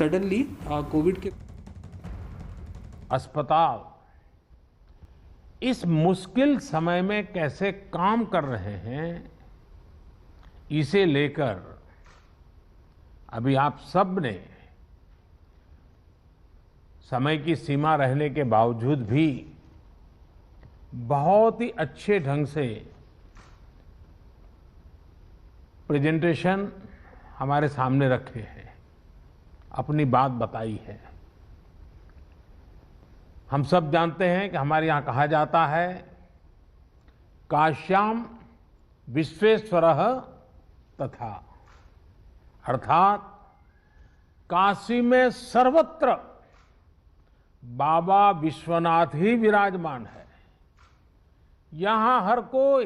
Suddenly Covid के अस्पताल इस मुश्किल समय में कैसे काम कर रहे हैं, इसे लेकर अभी आप सब ने समय की सीमा रहने के बावजूद भी बहुत ही अच्छे ढंग से प्रेजेंटेशन हमारे सामने रखे हैं, अपनी बात बताई है। हम सब जानते हैं कि हमारे यहाँ कहा जाता है, काश्याम विश्वेश्वरः तथा, अर्थात काशी में सर्वत्र बाबा विश्वनाथ ही विराजमान है। यहां हर कोई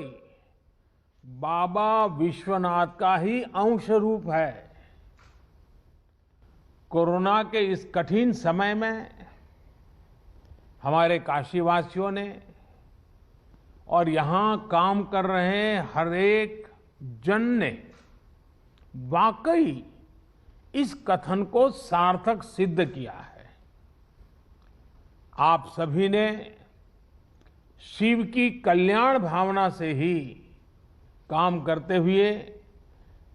बाबा विश्वनाथ का ही अंश रूप है। कोरोना के इस कठिन समय में हमारे काशीवासियों ने और यहां काम कर रहे हर एक जन ने वाकई इस कथन को सार्थक सिद्ध किया है। आप सभी ने शिव की कल्याण भावना से ही काम करते हुए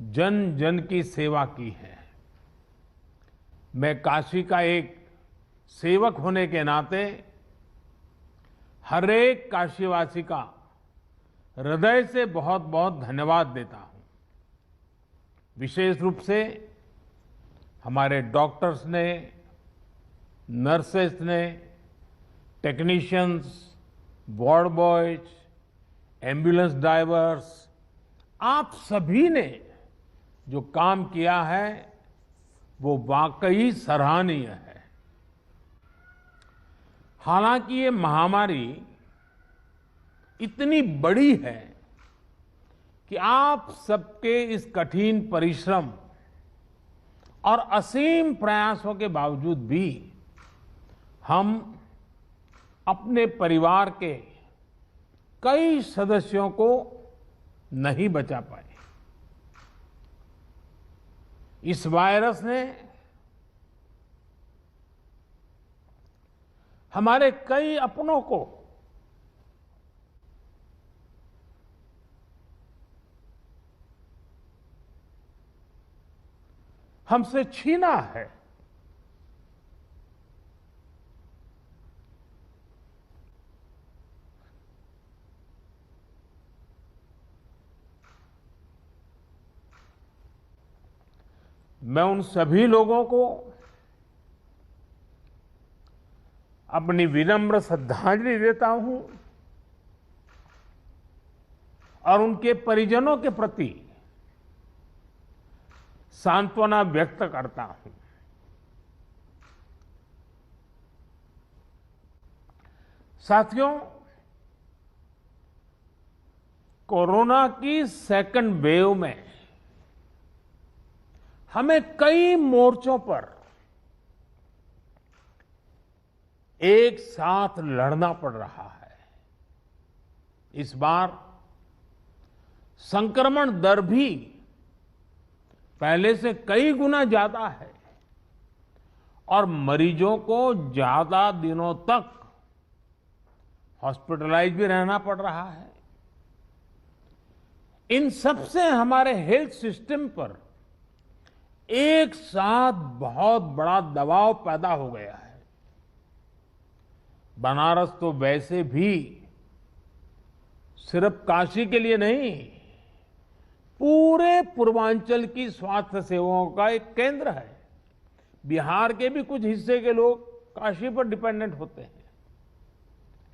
जन जन की सेवा की है। मैं काशी का एक सेवक होने के नाते हर एक काशीवासी का हृदय से बहुत बहुत धन्यवाद देता हूं। विशेष रूप से हमारे डॉक्टर्स ने, नर्सेस ने, technicians, ward boys, ambulance drivers, आप सभी ने जो काम किया है वो वाकई सराहनीय है। हालांकि ये महामारी इतनी बड़ी है कि आप सबके इस कठिन परिश्रम और असीम प्रयासों के बावजूद भी हम अपने परिवार के कई सदस्यों को नहीं बचा पाए। इस वायरस ने हमारे कई अपनों को हमसे छीना है। मैं उन सभी लोगों को अपनी विनम्र श्रद्धांजलि देता हूं और उनके परिजनों के प्रति सांत्वना व्यक्त करता हूं। साथियों, कोरोना की सेकंड वेव में हमें कई मोर्चों पर एक साथ लड़ना पड़ रहा है। इस बार संक्रमण दर भी पहले से कई गुना ज्यादा है और मरीजों को ज्यादा दिनों तक हॉस्पिटलाइज भी रहना पड़ रहा है। इन सब से हमारे हेल्थ सिस्टम पर एक साथ बहुत बड़ा दबाव पैदा हो गया है। बनारस तो वैसे भी सिर्फ काशी के लिए नहीं, पूरे पूर्वांचल की स्वास्थ्य सेवाओं का एक केंद्र है। बिहार के भी कुछ हिस्से के लोग काशी पर डिपेंडेंट होते हैं।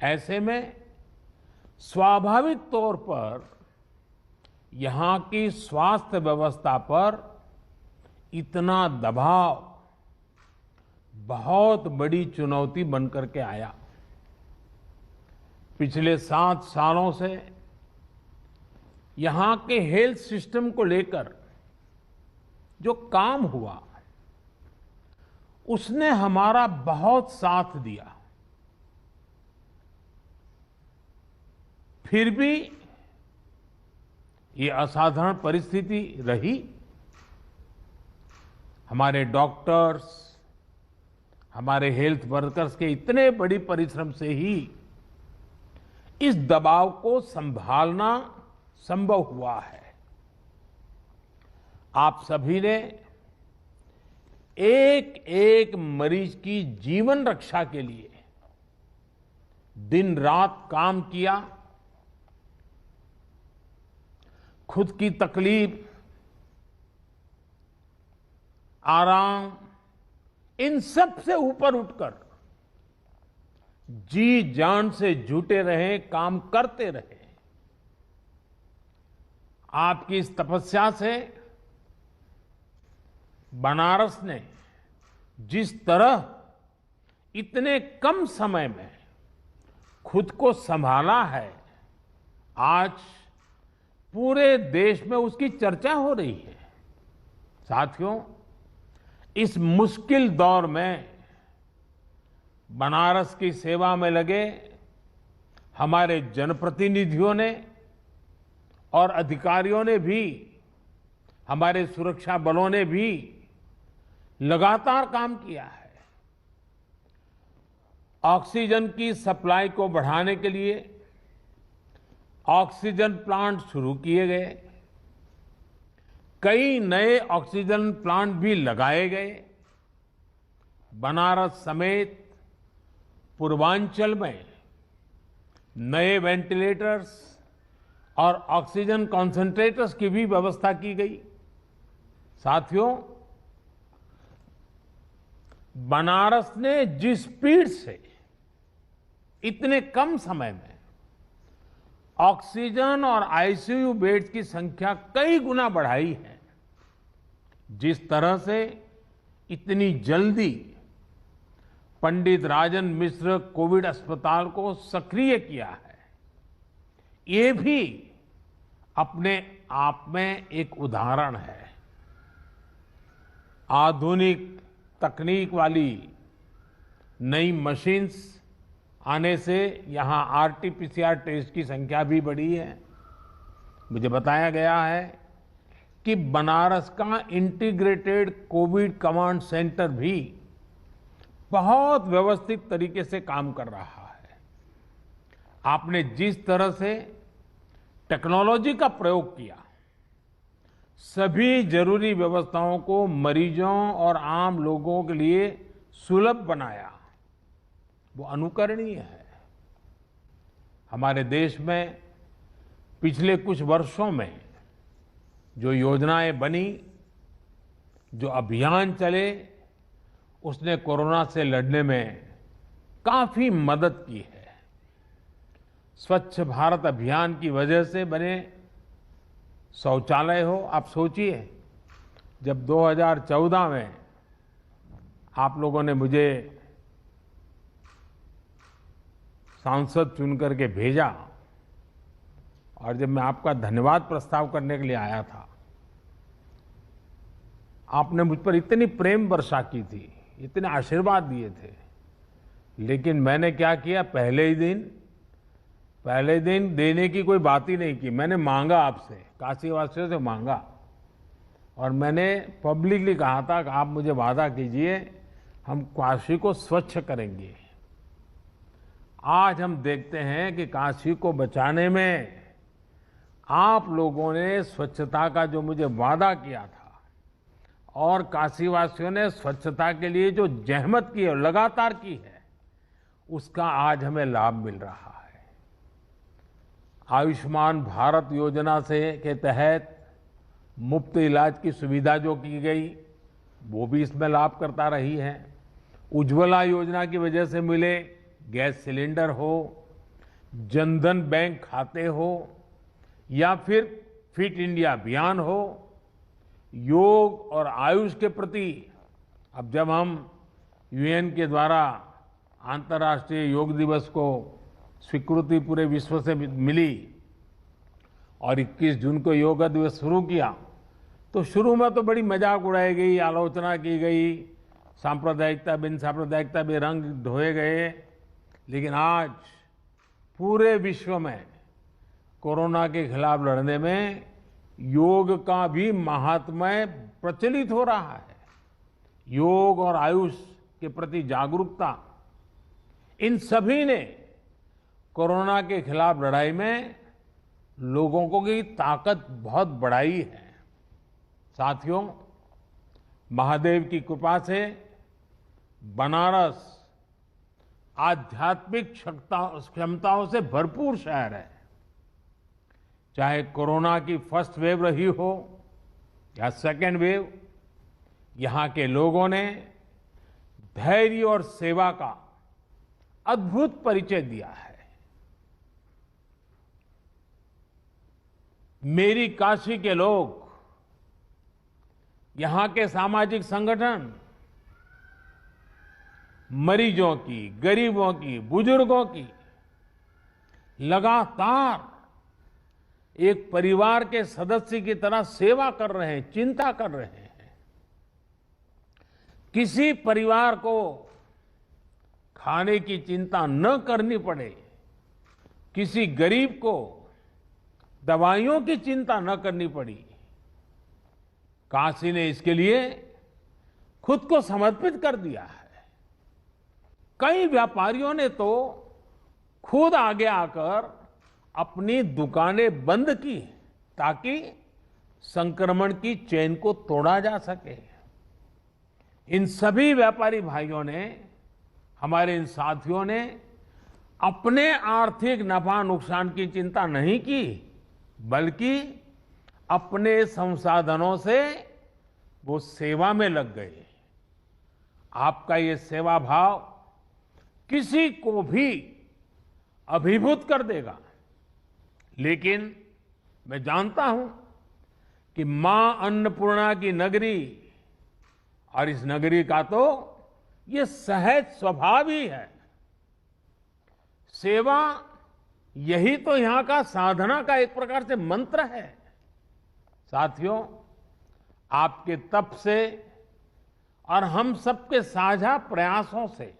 ऐसे में स्वाभाविक तौर पर यहां की स्वास्थ्य व्यवस्था पर इतना दबाव बहुत बड़ी चुनौती बनकर के आया। पिछले 7 सालों से यहां के हेल्थ सिस्टम को लेकर जो काम हुआ, उसने हमारा बहुत साथ दिया। फिर भी ये असाधारण परिस्थिति रही। हमारे डॉक्टर्स, हमारे हेल्थ वर्कर्स के इतने बड़ी परिश्रम से ही इस दबाव को संभालना संभव हुआ है। आप सभी ने एक एक मरीज की जीवन रक्षा के लिए दिन रात काम किया। खुद की तकलीफ, आराम, इन सब से ऊपर उठकर जी जान से जुटे रहे, काम करते रहे। आपकी इस तपस्या से बनारस ने जिस तरह इतने कम समय में खुद को संभाला है, आज पूरे देश में उसकी चर्चा हो रही है। साथियों, इस मुश्किल दौर में बनारस की सेवा में लगे हमारे जनप्रतिनिधियों ने और अधिकारियों ने भी, हमारे सुरक्षा बलों ने भी लगातार काम किया है। ऑक्सीजन की सप्लाई को बढ़ाने के लिए ऑक्सीजन प्लांट शुरू किए गए, कई नए ऑक्सीजन प्लांट भी लगाए गए। बनारस समेत पूर्वांचल में नए वेंटिलेटर्स और ऑक्सीजन कॉन्सेंट्रेटर्स की भी व्यवस्था की गई। साथियों, बनारस ने जिस स्पीड से इतने कम समय में ऑक्सीजन और आईसीयू बेड्स की संख्या कई गुना बढ़ाई है, जिस तरह से इतनी जल्दी पंडित राजन मिश्र कोविड अस्पताल को सक्रिय किया है, ये भी अपने आप में एक उदाहरण है। आधुनिक तकनीक वाली नई मशीन्स आने से यहां आरटीपीसीआर टेस्ट की संख्या भी बढ़ी है। मुझे बताया गया है कि बनारस का इंटीग्रेटेड कोविड कमांड सेंटर भी बहुत व्यवस्थित तरीके से काम कर रहा है। आपने जिस तरह से टेक्नोलॉजी का प्रयोग किया, सभी जरूरी व्यवस्थाओं को मरीजों और आम लोगों के लिए सुलभ बनाया, वो अनुकरणीय है। हमारे देश में पिछले कुछ वर्षों में जो योजनाएं बनी, जो अभियान चले, उसने कोरोना से लड़ने में काफी मदद की है। स्वच्छ भारत अभियान की वजह से बने शौचालय हो, आप सोचिए, जब 2014 में आप लोगों ने मुझे सांसद चुन करके भेजा और जब मैं आपका धन्यवाद प्रस्ताव करने के लिए आया था, आपने मुझ पर इतनी प्रेम वर्षा की थी, इतने आशीर्वाद दिए थे, लेकिन मैंने क्या किया, पहले दिन देने की कोई बात ही नहीं की। मैंने मांगा आपसे, काशीवासियों से मांगा, और मैंने पब्लिकली कहा था कि आप मुझे वादा कीजिए, हम काशी को स्वच्छ करेंगे। आज हम देखते हैं कि काशी को बचाने में आप लोगों ने स्वच्छता का जो मुझे वादा किया था और काशीवासियों ने स्वच्छता के लिए जो जहमत की है, लगातार की है, उसका आज हमें लाभ मिल रहा है। आयुष्मान भारत योजना के तहत मुफ्त इलाज की सुविधा जो की गई, वो भी इसमें लाभ करता रही है। उज्ज्वला योजना की वजह से मिले गैस सिलेंडर हो, जनधन बैंक खाते हो, या फिर फिट इंडिया अभियान हो, योग और आयुष के प्रति अब जब हम यूएन के द्वारा अंतर्राष्ट्रीय योग दिवस को स्वीकृति पूरे विश्व से मिली और 21 जून को योग दिवस शुरू किया, तो शुरू में तो बड़ी मजाक उड़ाई गई, आलोचना की गई, सांप्रदायिकता बिन सांप्रदायिकता भी रंग ढोए गए, लेकिन आज पूरे विश्व में कोरोना के खिलाफ लड़ने में योग का भी महात्म्य प्रचलित हो रहा है। योग और आयुष के प्रति जागरूकता, इन सभी ने कोरोना के खिलाफ लड़ाई में लोगों को की ताकत बहुत बढ़ाई है। साथियों, महादेव की कृपा से बनारस आध्यात्मिक क्षमताओं से भरपूर शहर है। चाहे कोरोना की फर्स्ट वेव रही हो या सेकेंड वेव, यहां के लोगों ने धैर्य और सेवा का अद्भुत परिचय दिया है। मेरी काशी के लोग, यहां के सामाजिक संगठन मरीजों की, गरीबों की, बुजुर्गों की लगातार एक परिवार के सदस्य की तरह सेवा कर रहे हैं, चिंता कर रहे हैं। किसी परिवार को खाने की चिंता न करनी पड़े, किसी गरीब को दवाइयों की चिंता न करनी पड़ी, काशी ने इसके लिए खुद को समर्पित कर दिया है। कई व्यापारियों ने तो खुद आगे आकर अपनी दुकानें बंद की ताकि संक्रमण की चेन को तोड़ा जा सके। इन सभी व्यापारी भाइयों ने, हमारे इन साथियों ने अपने आर्थिक नफा नुकसान की चिंता नहीं की, बल्कि अपने संसाधनों से वो सेवा में लग गए। आपका ये सेवा भाव किसी को भी अभिभूत कर देगा। लेकिन मैं जानता हूं कि मां अन्नपूर्णा की नगरी, और इस नगरी का तो ये सहज स्वभाव ही है। सेवा यही तो यहां का साधना का एक प्रकार से मंत्र है। साथियों, आपके तप से और हम सबके साझा प्रयासों से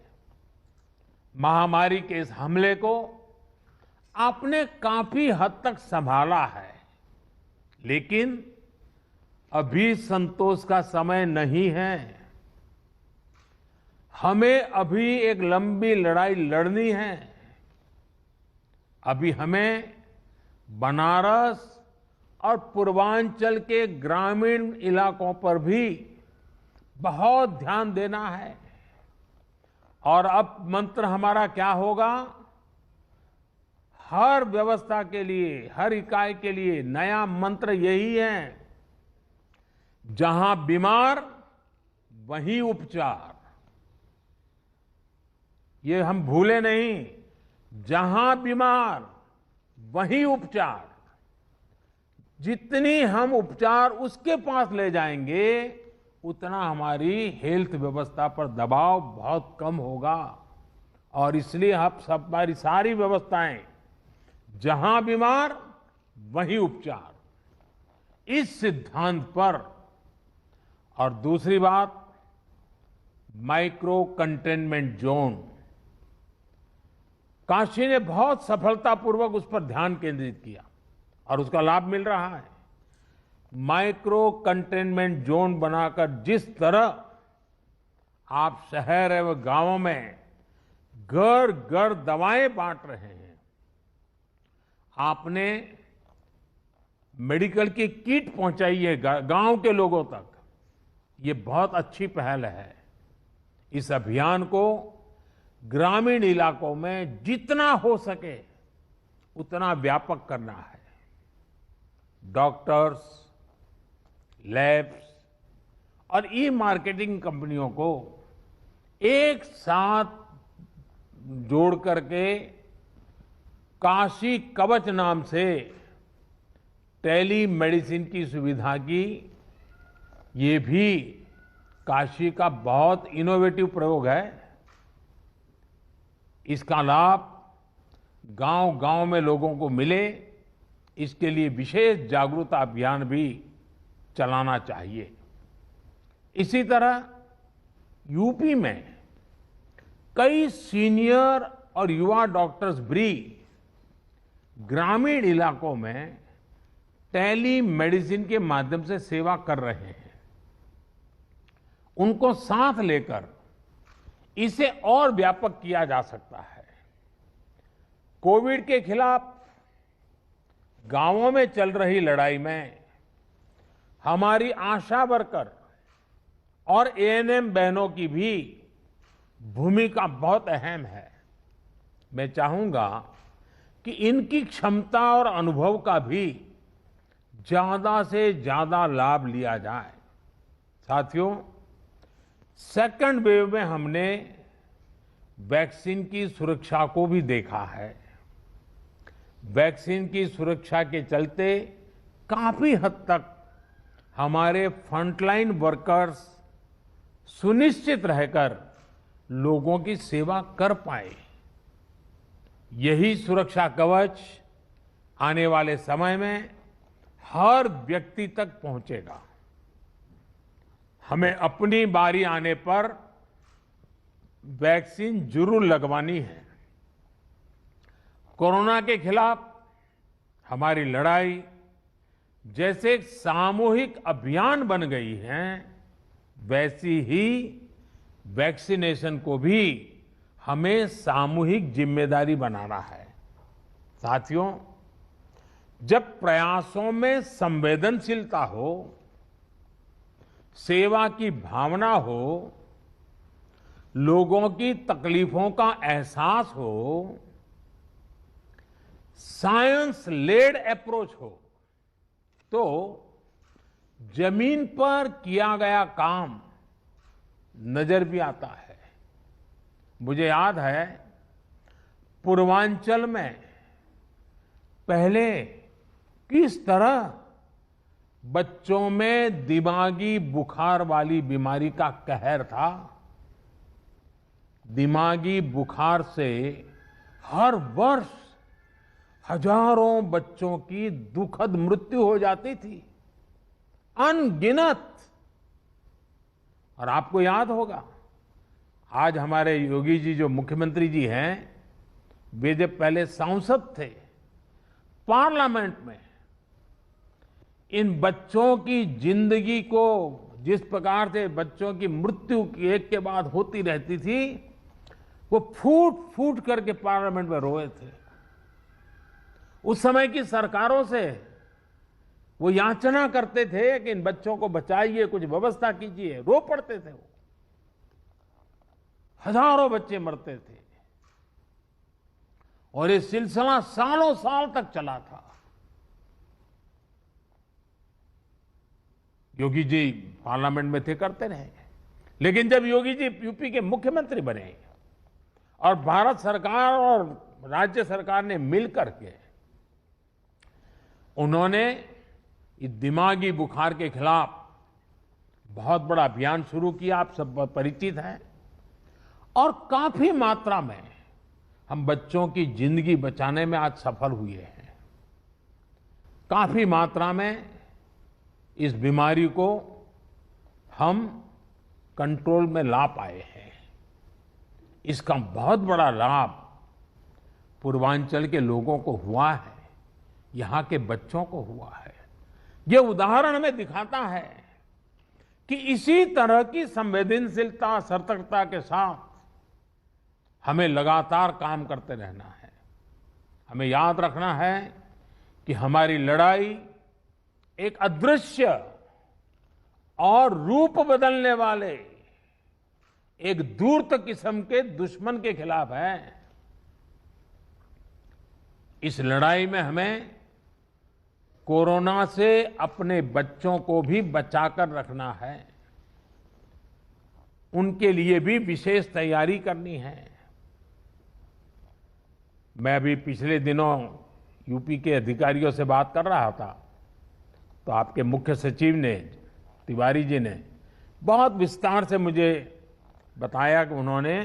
महामारी के इस हमले को आपने काफी हद तक संभाला है। लेकिन अभी संतोष का समय नहीं है। हमें अभी एक लंबी लड़ाई लड़नी है। अभी हमें बनारस और पूर्वांचल के ग्रामीण इलाकों पर भी बहुत ध्यान देना है। और अब मंत्र हमारा क्या होगा? हर व्यवस्था के लिए, हर इकाई के लिए नया मंत्र यही है, जहां बीमार वहीं उपचार। ये हम भूले नहीं, जहां बीमार वहीं उपचार। जितनी हम उपचार उसके पास ले जाएंगे, उतना हमारी हेल्थ व्यवस्था पर दबाव बहुत कम होगा। और इसलिए अब हमारी सारी व्यवस्थाएं, जहां बीमार वहीं उपचार, इस सिद्धांत पर। और दूसरी बात, माइक्रो कंटेनमेंट जोन, काशी ने बहुत सफलतापूर्वक उस पर ध्यान केंद्रित किया और उसका लाभ मिल रहा है। माइक्रो कंटेनमेंट जोन बनाकर जिस तरह आप शहर एवं गांवों में घर घर दवाएं बांट रहे हैं, आपने मेडिकल की किट पहुंचाई है गांव के लोगों तक, ये बहुत अच्छी पहल है। इस अभियान को ग्रामीण इलाकों में जितना हो सके उतना व्यापक करना है। डॉक्टर्स, लैब्स और ई मार्केटिंग कंपनियों को एक साथ जोड़ करके काशी कवच नाम से टेली मेडिसिन की सुविधा की, ये भी काशी का बहुत इनोवेटिव प्रयोग है। इसका लाभ गांव-गांव में लोगों को मिले, इसके लिए विशेष जागरूकता अभियान भी चलाना चाहिए। इसी तरह यूपी में कई सीनियर और युवा डॉक्टर्स भी ग्रामीण इलाकों में टेली मेडिसिन के माध्यम से सेवा कर रहे हैं। उनको साथ लेकर इसे और व्यापक किया जा सकता है। कोविड के खिलाफ गांवों में चल रही लड़ाई में हमारी आशा वर्कर और एएनएम बहनों की भी भूमिका बहुत अहम है। मैं चाहूंगा कि इनकी क्षमता और अनुभव का भी ज्यादा से ज्यादा लाभ लिया जाए। साथियों, सेकंड वेव में हमने वैक्सीन की सुरक्षा को भी देखा है। वैक्सीन की सुरक्षा के चलते काफी हद तक हमारे फ्रंटलाइन वर्कर्स सुनिश्चित रहकर लोगों की सेवा कर पाए। यही सुरक्षा कवच आने वाले समय में हर व्यक्ति तक पहुंचेगा। हमें अपनी बारी आने पर वैक्सीन जरूर लगवानी है। कोरोना के खिलाफ हमारी लड़ाई जैसे एक सामूहिक अभियान बन गई है, वैसी ही वैक्सीनेशन को भी हमें सामूहिक जिम्मेदारी बनाना है। साथियों, जब प्रयासों में संवेदनशीलता हो, सेवा की भावना हो, लोगों की तकलीफों का एहसास हो, साइंस लेड अप्रोच हो, तो जमीन पर किया गया काम नजर भी आता है। मुझे याद है, पूर्वांचल में पहले किस तरह बच्चों में दिमागी बुखार वाली बीमारी का कहर था। दिमागी बुखार से हर वर्ष हजारों बच्चों की दुखद मृत्यु हो जाती थी, अनगिनत। और आपको याद होगा, आज हमारे योगी जी जो मुख्यमंत्री जी हैं, वे जब पहले सांसद थे, पार्लियामेंट में इन बच्चों की जिंदगी को जिस प्रकार से बच्चों की मृत्यु एक के बाद होती रहती थी, वो फूट फूट करके पार्लियामेंट में रोए थे। उस समय की सरकारों से वो याचना करते थे कि इन बच्चों को बचाइए, कुछ व्यवस्था कीजिए, रो पड़ते थे। वो हजारों बच्चे मरते थे और ये सिलसिला सालों साल तक चला था। योगी जी पार्लियामेंट में थे, करते रहे। लेकिन जब योगी जी यूपी के मुख्यमंत्री बने और भारत सरकार और राज्य सरकार ने मिलकर के उन्होंने इस दिमागी बुखार के खिलाफ बहुत बड़ा अभियान शुरू किया, आप सब बहुत परिचित हैं, और काफी मात्रा में हम बच्चों की जिंदगी बचाने में आज सफल हुए हैं। काफी मात्रा में इस बीमारी को हम कंट्रोल में ला पाए हैं। इसका बहुत बड़ा लाभ पूर्वांचल के लोगों को हुआ है, यहां के बच्चों को हुआ है। यह उदाहरण हमें दिखाता है कि इसी तरह की संवेदनशीलता, सतर्कता के साथ हमें लगातार काम करते रहना है। हमें याद रखना है कि हमारी लड़ाई एक अदृश्य और रूप बदलने वाले एक धूर्त किस्म के दुश्मन के खिलाफ है। इस लड़ाई में हमें कोरोना से अपने बच्चों को भी बचाकर रखना है। उनके लिए भी विशेष तैयारी करनी है। मैं अभी पिछले दिनों यूपी के अधिकारियों से बात कर रहा था, तो आपके मुख्य सचिव ने, तिवारी जी ने बहुत विस्तार से मुझे बताया कि उन्होंने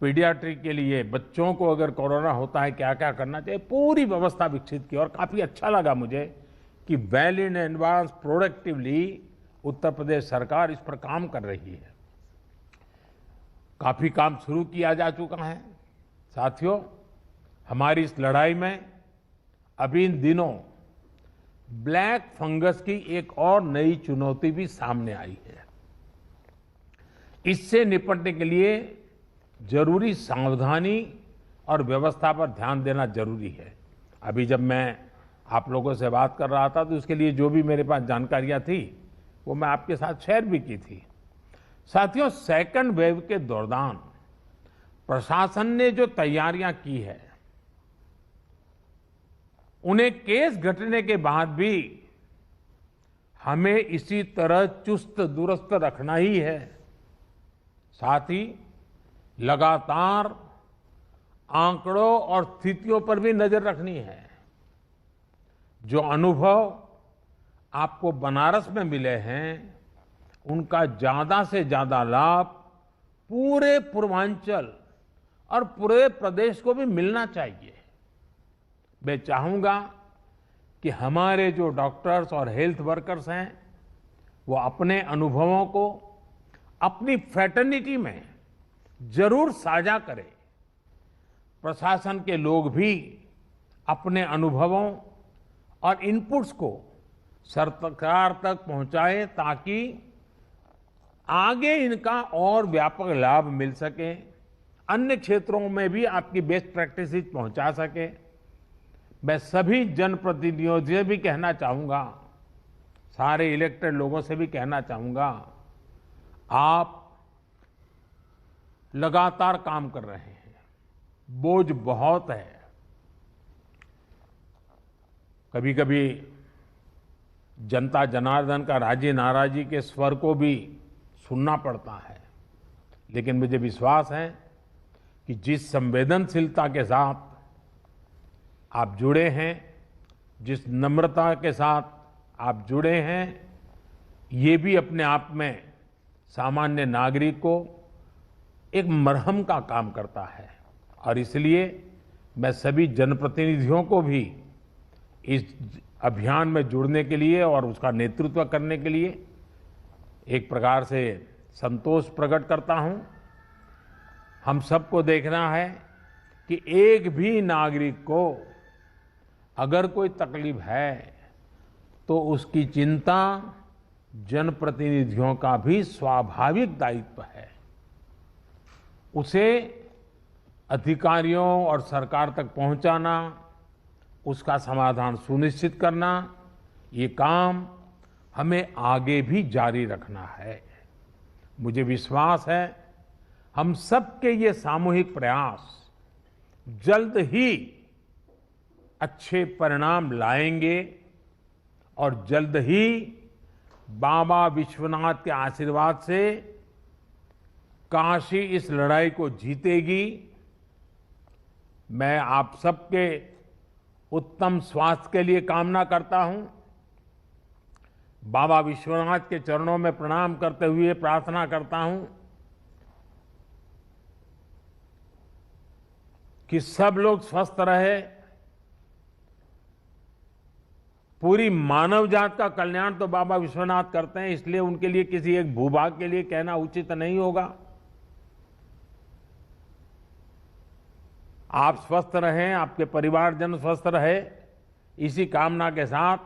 पीडियाट्रिक के लिए बच्चों को अगर कोरोना होता है क्या क्या करना चाहिए, पूरी व्यवस्था विकसित की। और काफी अच्छा लगा मुझे कि well in advance productively Uttar Pradesh सरकार इस पर काम कर रही है। काफी काम शुरू किया जा चुका है। साथियों, हमारी इस लड़ाई में अभी इन दिनों ब्लैक फंगस की एक और नई चुनौती भी सामने आई है। इससे निपटने के लिए जरूरी सावधानी और व्यवस्था पर ध्यान देना जरूरी है। अभी जब मैं आप लोगों से बात कर रहा था तो उसके लिए जो भी मेरे पास जानकारियां थी वो मैं आपके साथ शेयर भी की थी। साथियों, सेकंड वेव के दौरान प्रशासन ने जो तैयारियां की है, उन्हें केस घटने के बाद भी हमें इसी तरह चुस्त दुरुस्त रखना ही है। साथ ही लगातार आंकड़ों और स्थितियों पर भी नजर रखनी है। जो अनुभव आपको बनारस में मिले हैं, उनका ज्यादा से ज्यादा लाभ पूरे पूर्वांचल और पूरे प्रदेश को भी मिलना चाहिए। मैं चाहूंगा कि हमारे जो डॉक्टर्स और हेल्थ वर्कर्स हैं, वो अपने अनुभवों को अपनी फ्रेटर्निटी में जरूर साझा करें। प्रशासन के लोग भी अपने अनुभवों और इनपुट्स को सरकार तक पहुंचाएं ताकि आगे इनका और व्यापक लाभ मिल सके, अन्य क्षेत्रों में भी आपकी बेस्ट प्रैक्टिसेस पहुंचा सके। मैं सभी जनप्रतिनिधियों से भी कहना चाहूंगा, सारे इलेक्टेड लोगों से भी कहना चाहूंगा, आप लगातार काम कर रहे हैं, बोझ बहुत है। कभी कभी जनता जनार्दन का राजी नाराजी के स्वर को भी सुनना पड़ता है, लेकिन मुझे विश्वास है कि जिस संवेदनशीलता के साथ आप जुड़े हैं, जिस नम्रता के साथ आप जुड़े हैं, ये भी अपने आप में सामान्य नागरिक को एक मरहम का काम करता है। और इसलिए मैं सभी जनप्रतिनिधियों को भी इस अभियान में जुड़ने के लिए और उसका नेतृत्व करने के लिए एक प्रकार से संतोष प्रकट करता हूं। हम सबको देखना है कि एक भी नागरिक को अगर कोई तकलीफ है तो उसकी चिंता जनप्रतिनिधियों का भी स्वाभाविक दायित्व है। उसे अधिकारियों और सरकार तक पहुंचाना, उसका समाधान सुनिश्चित करना, ये काम हमें आगे भी जारी रखना है। मुझे विश्वास है हम सबके ये सामूहिक प्रयास जल्द ही अच्छे परिणाम लाएंगे और जल्द ही बाबा विश्वनाथ के आशीर्वाद से काशी इस लड़ाई को जीतेगी। मैं आप सबके उत्तम स्वास्थ्य के लिए कामना करता हूं। बाबा विश्वनाथ के चरणों में प्रणाम करते हुए प्रार्थना करता हूं कि सब लोग स्वस्थ रहे। पूरी मानव जात का कल्याण तो बाबा विश्वनाथ करते हैं, इसलिए उनके लिए किसी एक भूभाग के लिए कहना उचित नहीं होगा। आप स्वस्थ रहें, आपके परिवारजन स्वस्थ रहे, इसी कामना के साथ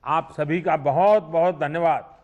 आप सभी का बहुत बहुत धन्यवाद।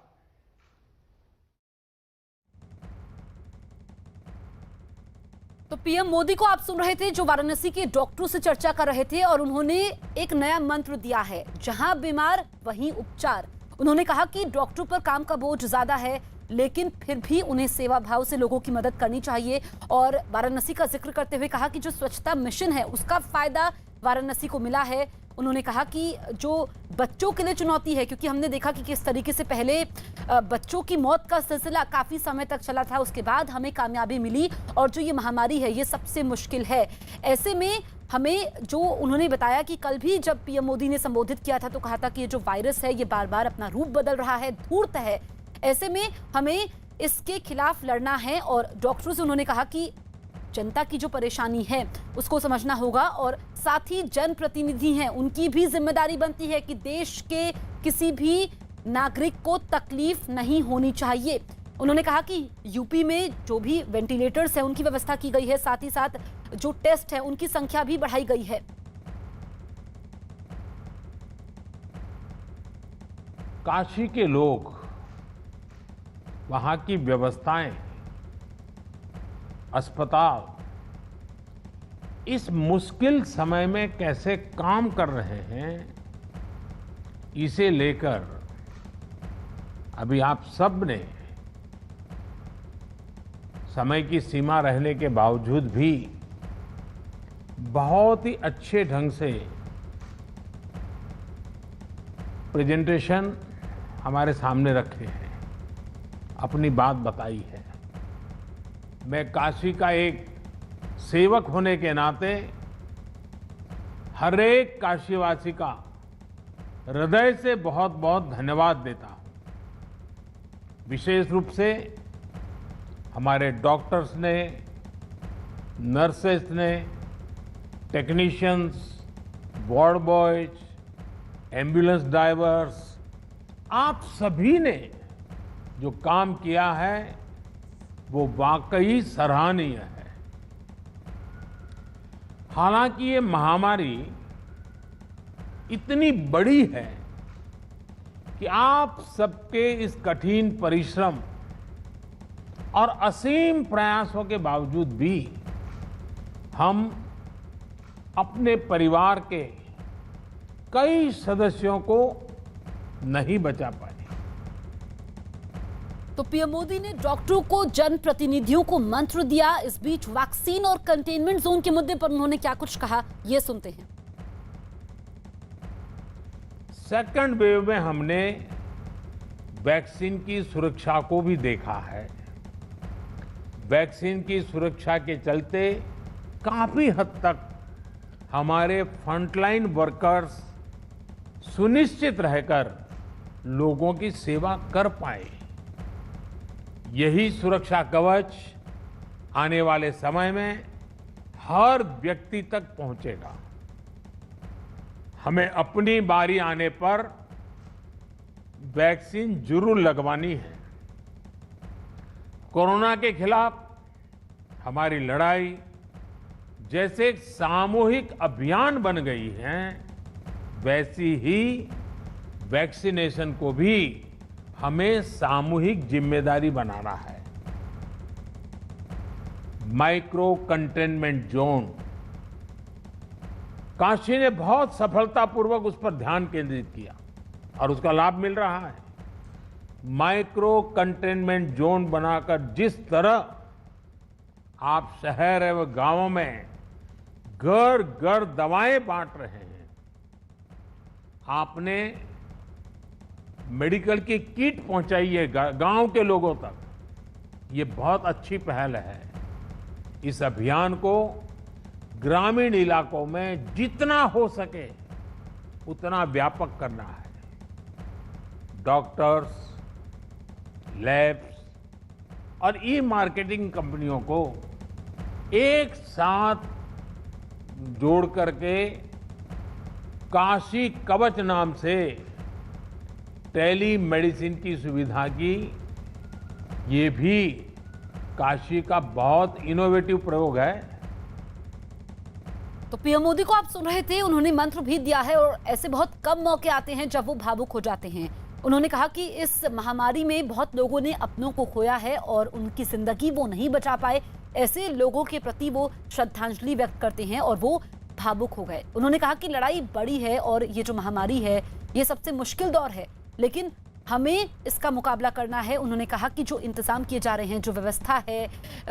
तो पीएम मोदी को आप सुन रहे थे, जो वाराणसी के डॉक्टरों से चर्चा कर रहे थे और उन्होंने एक नया मंत्र दिया है, जहां बीमार वहीं उपचार। उन्होंने कहा कि डॉक्टरों पर काम का बोझ ज्यादा है, लेकिन फिर भी उन्हें सेवा भाव से लोगों की मदद करनी चाहिए। और वाराणसी का जिक्र करते हुए कहा कि जो स्वच्छता मिशन है उसका फायदा वाराणसी को मिला है। उन्होंने कहा कि जो बच्चों के लिए चुनौती है, क्योंकि हमने देखा कि किस तरीके से पहले बच्चों की मौत का सिलसिला काफी समय तक चला था, उसके बाद हमें कामयाबी मिली, और जो ये महामारी है ये सबसे मुश्किल है। ऐसे में हमें, जो उन्होंने बताया कि कल भी जब पीएम मोदी ने संबोधित किया था तो कहा था कि ये जो वायरस है ये बार बार अपना रूप बदल रहा है, धूर्त है। ऐसे में हमें इसके खिलाफ लड़ना है और डॉक्टरों से उन्होंने कहा कि जनता की जो परेशानी है उसको समझना होगा, और साथ ही जनप्रतिनिधि हैं उनकी भी जिम्मेदारी बनती है कि देश के किसी भी नागरिक को तकलीफ नहीं होनी चाहिए। उन्होंने कहा कि यूपी में जो भी वेंटिलेटर्स हैं उनकी व्यवस्था की गई है, साथ ही साथ जो टेस्ट है उनकी संख्या भी बढ़ाई गई है। काशी के लोग, वहां की व्यवस्थाएं अस्पताल इस मुश्किल समय में कैसे काम कर रहे हैं, इसे लेकर अभी आप सब ने समय की सीमा रहने के बावजूद भी बहुत ही अच्छे ढंग से प्रेजेंटेशन हमारे सामने रखे हैं, अपनी बात बताई है। मैं काशी का एक सेवक होने के नाते हर एक काशीवासी का हृदय से बहुत बहुत धन्यवाद देता हूं। विशेष रूप से हमारे डॉक्टर्स ने, नर्सेस ने, technicians, ward boys, ambulance drivers, आप सभी ने जो काम किया है वो वाकई सराहनीय है। हालांकि ये महामारी इतनी बड़ी है कि आप सबके इस कठिन परिश्रम और असीम प्रयासों के बावजूद भी हम अपने परिवार के कई सदस्यों को नहीं बचा पाए। तो पीएम मोदी ने डॉक्टरों को, जनप्रतिनिधियों को मंत्र दिया। इस बीच वैक्सीन और कंटेनमेंट जोन के मुद्दे पर उन्होंने क्या कुछ कहा, ये सुनते हैं। सेकंड वेव में हमने वैक्सीन की सुरक्षा को भी देखा है। वैक्सीन की सुरक्षा के चलते काफी हद तक हमारे फ्रंटलाइन वर्कर्स सुनिश्चित रहकर लोगों की सेवा कर पाए। यही सुरक्षा कवच आने वाले समय में हर व्यक्ति तक पहुंचेगा। हमें अपनी बारी आने पर वैक्सीन जरूर लगवानी है। कोरोना के खिलाफ हमारी लड़ाई जैसे एक सामूहिक अभियान बन गई है, वैसी ही वैक्सीनेशन को भी हमें सामूहिक जिम्मेदारी बनाना है। माइक्रो कंटेनमेंट जोन, काशी ने बहुत सफलतापूर्वक उस पर ध्यान केंद्रित किया और उसका लाभ मिल रहा है। माइक्रो कंटेनमेंट जोन बनाकर जिस तरह आप शहर एवं गांवों में घर घर दवाएं बांट रहे हैं, आपने मेडिकल की किट पहुंचाई है गांव के लोगों तक, ये बहुत अच्छी पहल है। इस अभियान को ग्रामीण इलाकों में जितना हो सके उतना व्यापक करना है। डॉक्टर्स, लैब्स और ई मार्केटिंग कंपनियों को एक साथ जोड़ करके काशी कवच नाम से टेली मेडिसिन की सुविधा की, ये भी काशी का बहुत इनोवेटिव प्रयोग है। तो पीएम मोदी को आप सुन रहे थे, उन्होंने मंत्र भी दिया है और ऐसे बहुत कम मौके आते हैं जब वो भावुक हो जाते हैं। उन्होंने कहा कि इस महामारी में बहुत लोगों ने अपनों को खोया है और उनकी जिंदगी वो नहीं बचा पाए। ऐसे लोगों के प्रति वो श्रद्धांजलि व्यक्त करते हैं और वो भावुक हो गए। उन्होंने कहा कि लड़ाई बड़ी है और ये जो महामारी है ये सबसे मुश्किल दौर है, लेकिन हमें इसका मुकाबला करना है। उन्होंने कहा कि जो इंतजाम किए जा रहे हैं, जो व्यवस्था है,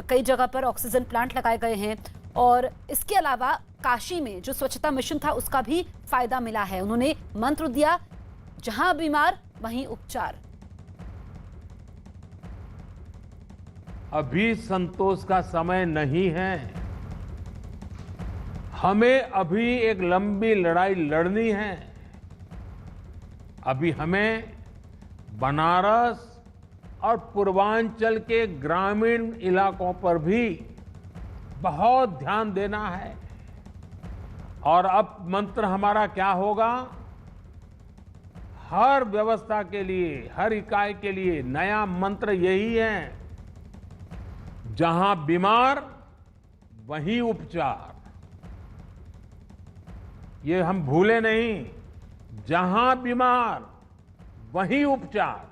कई जगह पर ऑक्सीजन प्लांट लगाए गए हैं और इसके अलावा काशी में जो स्वच्छता मिशन था उसका भी फायदा मिला है। उन्होंने मंत्र दिया, जहां बीमार वहीं उपचार। अभी संतोष का समय नहीं है। हमें अभी एक लंबी लड़ाई लड़नी है। अभी हमें बनारस और पूर्वांचल के ग्रामीण इलाकों पर भी बहुत ध्यान देना है। और अब मंत्र हमारा क्या होगा? हर व्यवस्था के लिए, हर इकाई के लिए नया मंत्र यही है, जहां बीमार वहीं उपचार। ये हम भूले नहीं, जहां बीमार वहीं उपचार।